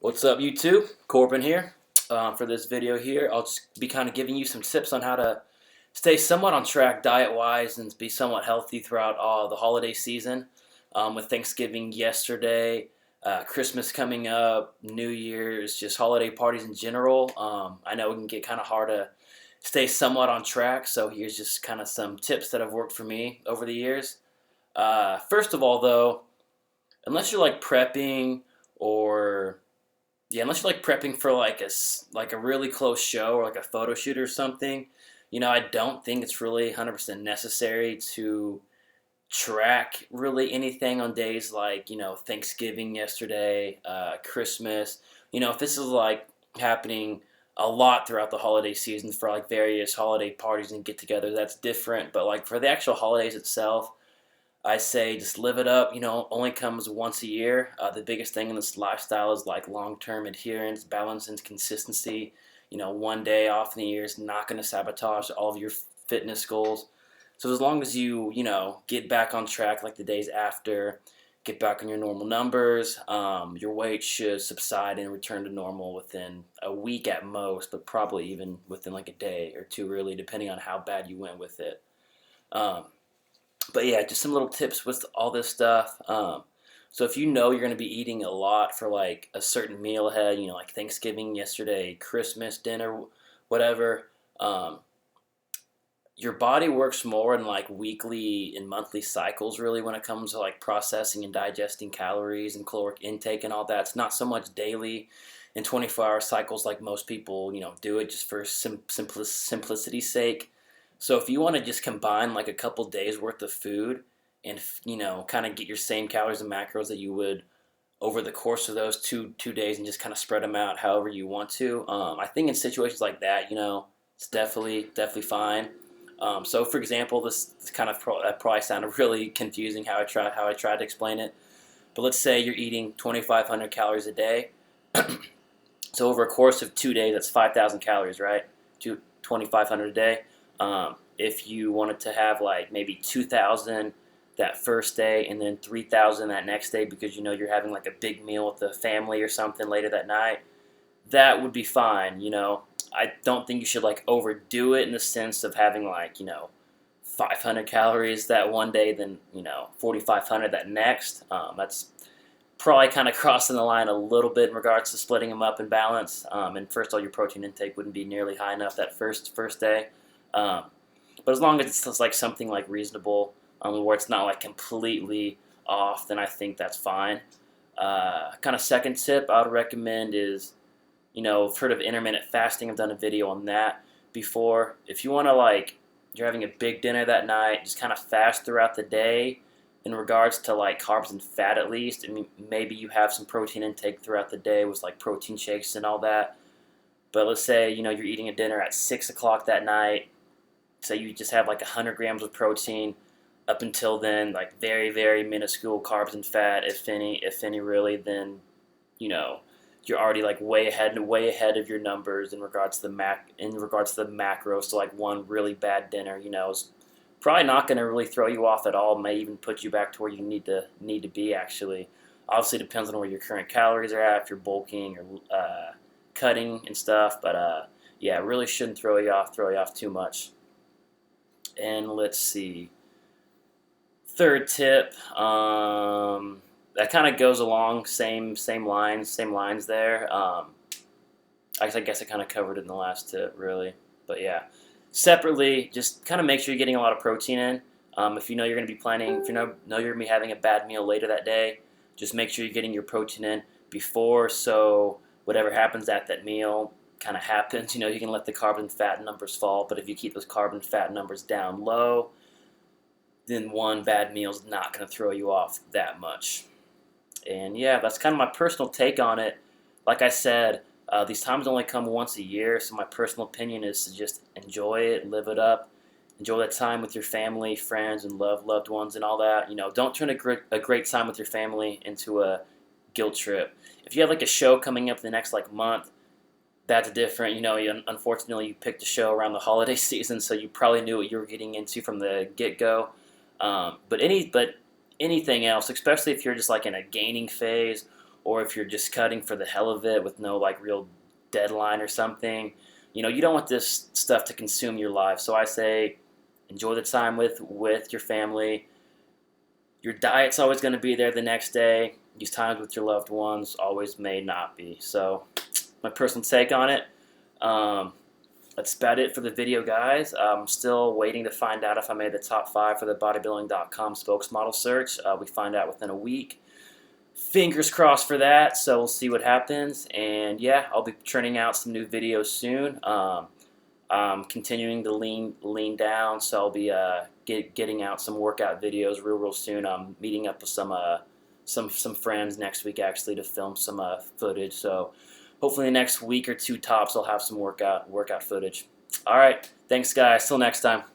What's up, YouTube? Corbin here. For this video here, I'll just be kind of giving you some tips on how to stay somewhat on track diet-wise and be somewhat healthy throughout all the holiday season. With Thanksgiving yesterday, Christmas coming up, New Year's, just holiday parties in general. I know it can get kind of hard to stay somewhat on track, so here's just kind of some tips that have worked for me over the years. First of all, though, unless you're like prepping or unless you're like prepping for like a really close show or like a photo shoot or something, I don't think it's really 100% necessary to track really anything on days like Thanksgiving yesterday, Christmas. If this is like happening a lot throughout the holiday season for like various holiday parties and get-togethers, that's different. But like for the actual holidays itself, I say just live it up. Only comes once a year. The biggest thing in this lifestyle is like long-term adherence, balance, and consistency. One day off in the year is not going to sabotage all of your fitness goals. So as long as you get back on track like the days after, get back on your normal numbers, your weight should subside and return to normal within a week at most, but probably even within like a day or two, really, depending on how bad you went with it. Um, but yeah, just some little tips with all this stuff. So if you know you're going to be eating a lot for like a certain meal ahead, like Thanksgiving yesterday, Christmas dinner, whatever, your body works more in like weekly and monthly cycles really when it comes to like processing and digesting calories and caloric intake and all that. It's not so much daily and 24-hour cycles like most people, do it just for simplicity's sake. So if you want to just combine like a couple days worth of food and kind of get your same calories and macros that you would over the course of those two days and just kind of spread them out however you want to. I think in situations like that, it's definitely fine. So for example, this kind of that probably sounded really confusing how I tried to explain it. But let's say you're eating 2,500 calories a day. So over a course of 2 days, that's 5,000 calories, right? 2,500 a day. If you wanted to have like maybe 2,000 that first day and then 3,000 that next day because you're having like a big meal with the family or something later that night, that would be fine. I don't think you should like overdo it in the sense of having like 500 calories that one day, then 4,500 that next. That's probably kind of crossing the line a little bit in regards to splitting them up in balance. And first of all, your protein intake wouldn't be nearly high enough that first day. But as long as it's just like something like reasonable, where it's not like completely off, then I think that's fine. Kind of second tip I would recommend is, I've heard of intermittent fasting. I've done a video on that before. If you want to like, you're having a big dinner that night, just kind of fast throughout the day in regards to like carbs and fat at least. I mean, maybe you have some protein intake throughout the day with like protein shakes and all that. But let's say, you're eating a dinner at 6 o'clock that night. So you just have like 100 grams of protein. Up until then, like very, very minuscule carbs and fat, if any really, then, you're already like way ahead of your numbers in regards to the macros. So like one really bad dinner, is probably not going to really throw you off at all. May even put you back to where you need to be actually. Obviously, it depends on where your current calories are at, if you're bulking or cutting and stuff. But yeah, it really shouldn't throw you off too much. And let's see. Third tip, that kind of goes along same lines there. I guess I kind of covered it in the last tip, really. But yeah, separately, just kind of make sure you're getting a lot of protein in. If you know you're going to be planning, if you know you're going to be having a bad meal later that day, just make sure you're getting your protein in before, so whatever happens at that meal kind of happens. You can let the carb and fat numbers fall, but if you keep those carb and fat numbers down low, then one bad meal is not going to throw you off that much. And yeah, that's kind of my personal take on it. Like I said, these times only come once a year, so my personal opinion is to just enjoy it, live it up, enjoy that time with your family, friends, and loved ones and all that. Don't turn a great time with your family into a guilt trip. If you have like a show coming up the next like month, that's different. Unfortunately, you picked a show around the holiday season, so you probably knew what you were getting into from the get-go. But anything else, especially if you're just like in a gaining phase or if you're just cutting for the hell of it with no like real deadline or something, you don't want this stuff to consume your life. So I say enjoy the time with your family. Your diet's always going to be there the next day. These times with your loved ones always may not be. So my personal take on it. That's about it for the video, guys. I'm still waiting to find out if I made the top 5 for the bodybuilding.com spokesmodel search. We find out within a week. Fingers crossed for that, so we'll see what happens. And yeah, I'll be churning out some new videos soon. I'm continuing to lean down, so I'll be getting out some workout videos real soon. I'm meeting up with some friends next week actually to film some footage. So hopefully the next week or two tops I'll have some workout footage. All right, thanks guys. Till next time.